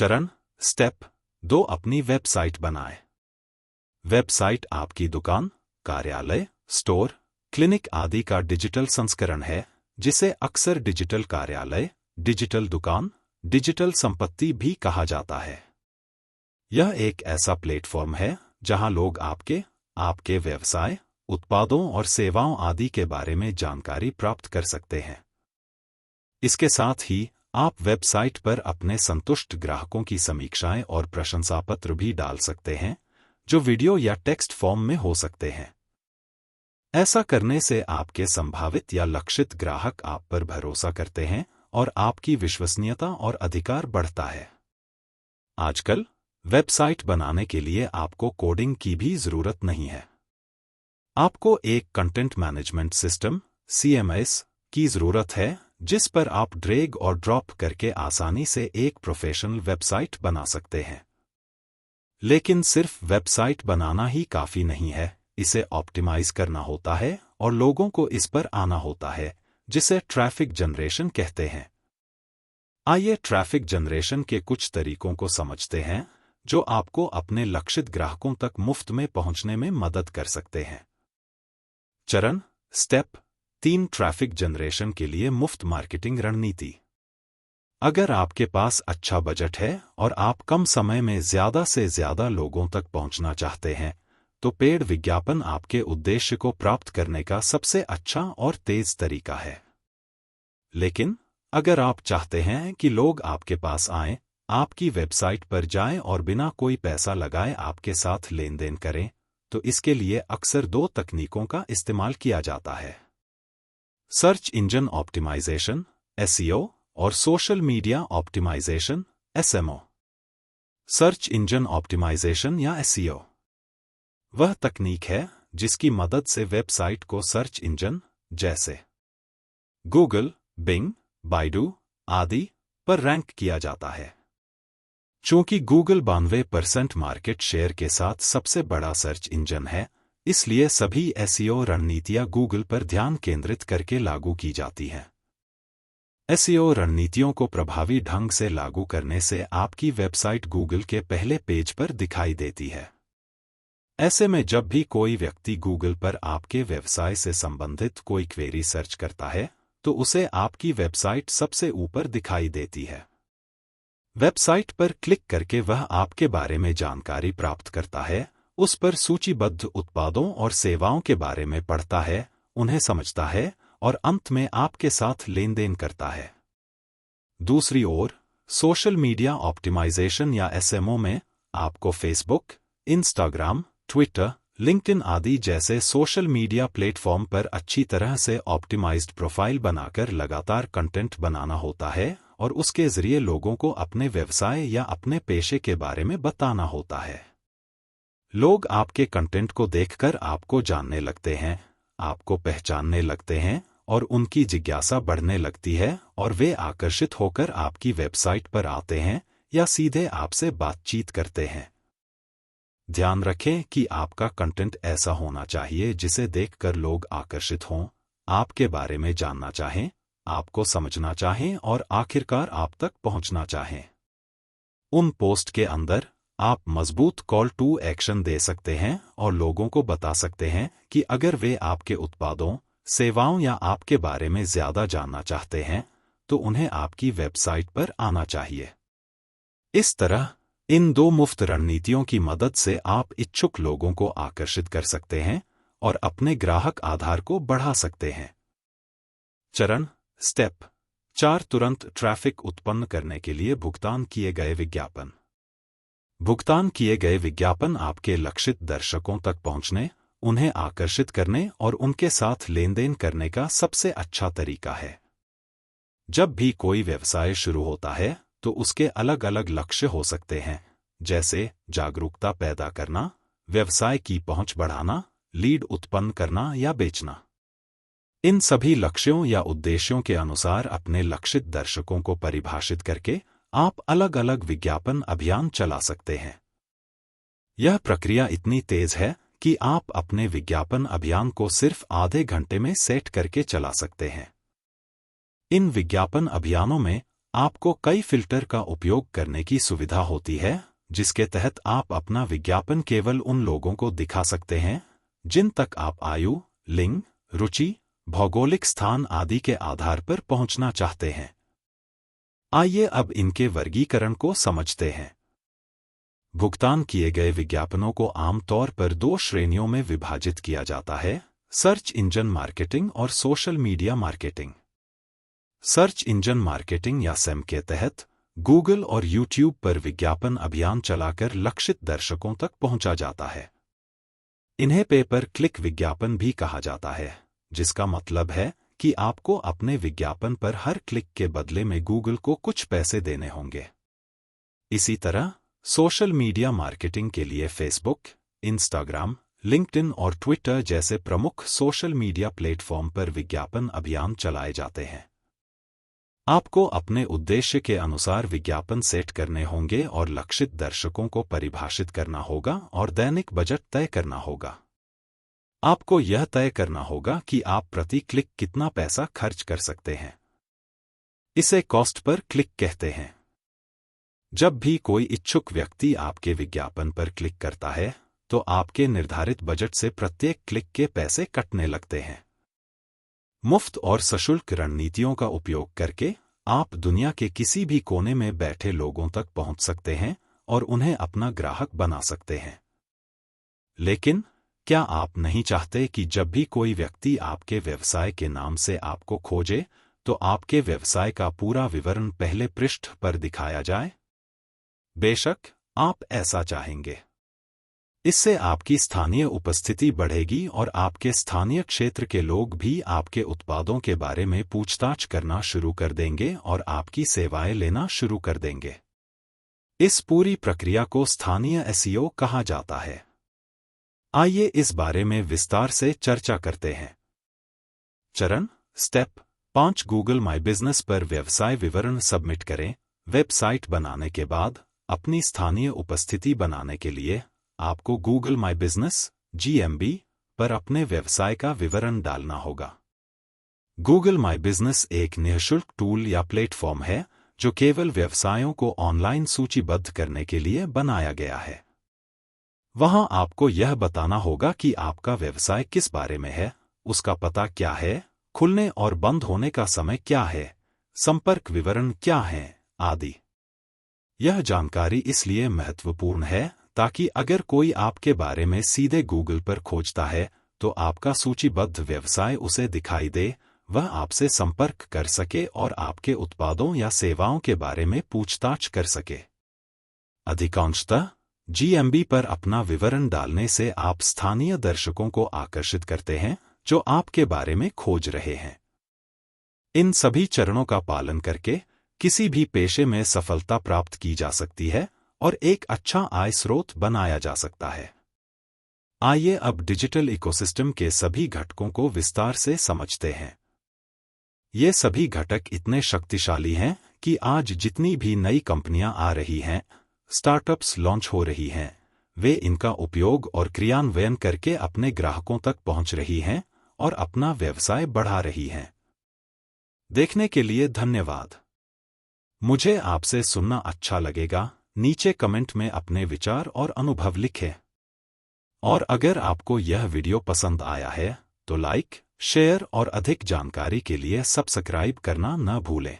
चरण स्टेप 2 अपनी वेबसाइट बनाएं। वेबसाइट आपकी दुकान, कार्यालय, स्टोर, क्लिनिक आदि का डिजिटल संस्करण है, जिसे अक्सर डिजिटल कार्यालय, डिजिटल दुकान, डिजिटल संपत्ति भी कहा जाता है। यह एक ऐसा प्लेटफॉर्म है जहां लोग आपके व्यवसाय, उत्पादों और सेवाओं आदि के बारे में जानकारी प्राप्त कर सकते हैं। इसके साथ ही आप वेबसाइट पर अपने संतुष्ट ग्राहकों की समीक्षाएं और प्रशंसापत्र भी डाल सकते हैं, जो वीडियो या टेक्स्ट फॉर्म में हो सकते हैं। ऐसा करने से आपके संभावित या लक्षित ग्राहक आप पर भरोसा करते हैं और आपकी विश्वसनीयता और अधिकार बढ़ता है। आजकल वेबसाइट बनाने के लिए आपको कोडिंग की भी जरूरत नहीं है। आपको एक कंटेंट मैनेजमेंट सिस्टम (CMS) की जरूरत है, जिस पर आप ड्रैग और ड्रॉप करके आसानी से एक प्रोफेशनल वेबसाइट बना सकते हैं। लेकिन सिर्फ वेबसाइट बनाना ही काफी नहीं है, इसे ऑप्टिमाइज करना होता है और लोगों को इस पर आना होता है, जिसे ट्रैफिक जनरेशन कहते हैं। आइए ट्रैफिक जनरेशन के कुछ तरीकों को समझते हैं, जो आपको अपने लक्षित ग्राहकों तक मुफ्त में पहुंचने में मदद कर सकते हैं। चरण स्टेप 3 ट्रैफिक जनरेशन के लिए मुफ्त मार्केटिंग रणनीति। अगर आपके पास अच्छा बजट है और आप कम समय में ज्यादा से ज्यादा लोगों तक पहुंचना चाहते हैं, तो पेड विज्ञापन आपके उद्देश्य को प्राप्त करने का सबसे अच्छा और तेज तरीका है। लेकिन अगर आप चाहते हैं कि लोग आपके पास आएं, आपकी वेबसाइट पर जाएं और बिना कोई पैसा लगाए आपके साथ लेन देन करें, तो इसके लिए अक्सर 2 तकनीकों का इस्तेमाल किया जाता है: सर्च इंजन ऑप्टिमाइजेशन (SEO) और social media optimization (SMO). Search engine optimization या SEO वह तकनीक है जिसकी मदद से वेबसाइट को सर्च इंजन जैसे गूगल, बिंग, बाइडू आदि पर रैंक किया जाता है। चूंकि गूगल 92% मार्केट शेयर के साथ सबसे बड़ा सर्च इंजन है, इसलिए सभी SEO रणनीतियां गूगल पर ध्यान केंद्रित करके लागू की जाती हैं। SEO रणनीतियों को प्रभावी ढंग से लागू करने से आपकी वेबसाइट गूगल के पहले पेज पर दिखाई देती है। ऐसे में जब भी कोई व्यक्ति गूगल पर आपके व्यवसाय से संबंधित कोई क्वेरी सर्च करता है, तो उसे आपकी वेबसाइट सबसे ऊपर दिखाई देती है। वेबसाइट पर क्लिक करके वह आपके बारे में जानकारी प्राप्त करता है, उस पर सूचीबद्ध उत्पादों और सेवाओं के बारे में पढ़ता है, उन्हें समझता है और अंत में आपके साथ लेन देन करता है। दूसरी ओर, सोशल मीडिया ऑप्टिमाइजेशन या SMO में आपको फेसबुक, इंस्टाग्राम, ट्विटर, लिंक्डइन आदि जैसे सोशल मीडिया प्लेटफॉर्म पर अच्छी तरह से ऑप्टिमाइज्ड प्रोफाइल बनाकर लगातार कंटेंट बनाना होता है और उसके जरिए लोगों को अपने व्यवसाय या अपने पेशे के बारे में बताना होता है। लोग आपके कंटेंट को देखकर आपको जानने लगते हैं, आपको पहचानने लगते हैं और उनकी जिज्ञासा बढ़ने लगती है और वे आकर्षित होकर आपकी वेबसाइट पर आते हैं या सीधे आपसे बातचीत करते हैं। ध्यान रखें कि आपका कंटेंट ऐसा होना चाहिए जिसे देखकर लोग आकर्षित हों, आपके बारे में जानना चाहें, आपको समझना चाहें और आखिरकार आप तक पहुंचना चाहें। उन पोस्ट के अंदर आप मजबूत कॉल टू एक्शन दे सकते हैं और लोगों को बता सकते हैं कि अगर वे आपके उत्पादों, सेवाओं या आपके बारे में ज्यादा जानना चाहते हैं, तो उन्हें आपकी वेबसाइट पर आना चाहिए। इस तरह इन 2 मुफ्त रणनीतियों की मदद से आप इच्छुक लोगों को आकर्षित कर सकते हैं और अपने ग्राहक आधार को बढ़ा सकते हैं। चरण स्टेप 4 तुरंत ट्रैफिक उत्पन्न करने के लिए भुगतान किए गए विज्ञापन। भुगतान किए गए विज्ञापन आपके लक्षित दर्शकों तक पहुंचने, उन्हें आकर्षित करने और उनके साथ लेन देन करने का सबसे अच्छा तरीका है। जब भी कोई व्यवसाय शुरू होता है, तो उसके अलग अलग लक्ष्य हो सकते हैं, जैसे जागरूकता पैदा करना, व्यवसाय की पहुंच बढ़ाना, लीड उत्पन्न करना या बेचना। इन सभी लक्ष्यों या उद्देश्यों के अनुसार अपने लक्षित दर्शकों को परिभाषित करके आप अलग अलग विज्ञापन अभियान चला सकते हैं। यह प्रक्रिया इतनी तेज है कि आप अपने विज्ञापन अभियान को सिर्फ आधे घंटे में सेट करके चला सकते हैं। इन विज्ञापन अभियानों में आपको कई फिल्टर का उपयोग करने की सुविधा होती है, जिसके तहत आप अपना विज्ञापन केवल उन लोगों को दिखा सकते हैं जिन तक आप आयु, लिंग, रुचि, भौगोलिक स्थान आदि के आधार पर पहुंचना चाहते हैं। आइए अब इनके वर्गीकरण को समझते हैं। भुगतान किए गए विज्ञापनों को आमतौर पर दो श्रेणियों में विभाजित किया जाता है: सर्च इंजन मार्केटिंग और social media marketing. Search engine marketing या सेम के तहत गूगल और यूट्यूब पर विज्ञापन अभियान चलाकर लक्षित दर्शकों तक पहुंचा जाता है। इन्हें पे पर क्लिक विज्ञापन भी कहा जाता है, जिसका मतलब है कि आपको अपने विज्ञापन पर हर क्लिक के बदले में गूगल को कुछ पैसे देने होंगे। इसी तरह सोशल मीडिया मार्केटिंग के लिए फेसबुक, इंस्टाग्राम, लिंक्डइन और ट्विटर जैसे प्रमुख सोशल मीडिया प्लेटफॉर्म पर विज्ञापन अभियान चलाए जाते हैं। आपको अपने उद्देश्य के अनुसार विज्ञापन सेट करने होंगे और लक्षित दर्शकों को परिभाषित करना होगा और दैनिक बजट तय करना होगा। आपको यह तय करना होगा कि आप प्रति क्लिक कितना पैसा खर्च कर सकते हैं। इसे कॉस्ट पर क्लिक कहते हैं। जब भी कोई इच्छुक व्यक्ति आपके विज्ञापन पर क्लिक करता है, तो आपके निर्धारित बजट से प्रत्येक क्लिक के पैसे कटने लगते हैं। मुफ्त और सशुल्क रणनीतियों का उपयोग करके आप दुनिया के किसी भी कोने में बैठे लोगों तक पहुंच सकते हैं और उन्हें अपना ग्राहक बना सकते हैं। लेकिन क्या आप नहीं चाहते कि जब भी कोई व्यक्ति आपके व्यवसाय के नाम से आपको खोजे, तो आपके व्यवसाय का पूरा विवरण पहले पृष्ठ पर दिखाया जाए? बेशक, आप ऐसा चाहेंगे। इससे आपकी स्थानीय उपस्थिति बढ़ेगी और आपके स्थानीय क्षेत्र के लोग भी आपके उत्पादों के बारे में पूछताछ करना शुरू कर देंगे और आपकी सेवाएं लेना शुरू कर देंगे। इस पूरी प्रक्रिया को स्थानीय एसईओ कहा जाता है। आइए इस बारे में विस्तार से चर्चा करते हैं। चरण स्टेप 5 गूगल माई बिजनेस पर व्यवसाय विवरण सबमिट करें। वेबसाइट बनाने के बाद अपनी स्थानीय उपस्थिति बनाने के लिए आपको गूगल माई बिजनेस (GMB) पर अपने व्यवसाय का विवरण डालना होगा। गूगल माई बिजनेस एक निःशुल्क टूल या प्लेटफॉर्म है जो केवल व्यवसायों को ऑनलाइन सूचीबद्ध करने के लिए बनाया गया है। वहां आपको यह बताना होगा कि आपका व्यवसाय किस बारे में है, उसका पता क्या है, खुलने और बंद होने का समय क्या है, संपर्क विवरण क्या हैं, आदि। यह जानकारी इसलिए महत्वपूर्ण है ताकि अगर कोई आपके बारे में सीधे गूगल पर खोजता है, तो आपका सूचीबद्ध व्यवसाय उसे दिखाई दे, वह आपसे संपर्क कर सके और आपके उत्पादों या सेवाओं के बारे में पूछताछ कर सके। अधिकांशतः GMB पर अपना विवरण डालने से आप स्थानीय दर्शकों को आकर्षित करते हैं जो आपके बारे में खोज रहे हैं। इन सभी चरणों का पालन करके किसी भी पेशे में सफलता प्राप्त की जा सकती है और एक अच्छा आय स्रोत बनाया जा सकता है। आइए अब डिजिटल इकोसिस्टम के सभी घटकों को विस्तार से समझते हैं। ये सभी घटक इतने शक्तिशाली हैं कि आज जितनी भी नई कंपनियां आ रही हैं, स्टार्टअप्स लॉन्च हो रही हैं, वे इनका उपयोग और क्रियान्वयन करके अपने ग्राहकों तक पहुंच रही हैं और अपना व्यवसाय बढ़ा रही हैं। देखने के लिए धन्यवाद। मुझे आपसे सुनना अच्छा लगेगा। नीचे कमेंट में अपने विचार और अनुभव लिखें। और अगर आपको यह वीडियो पसंद आया है, तो लाइक, शेयर और अधिक जानकारी के लिए सब्सक्राइब करना न भूलें।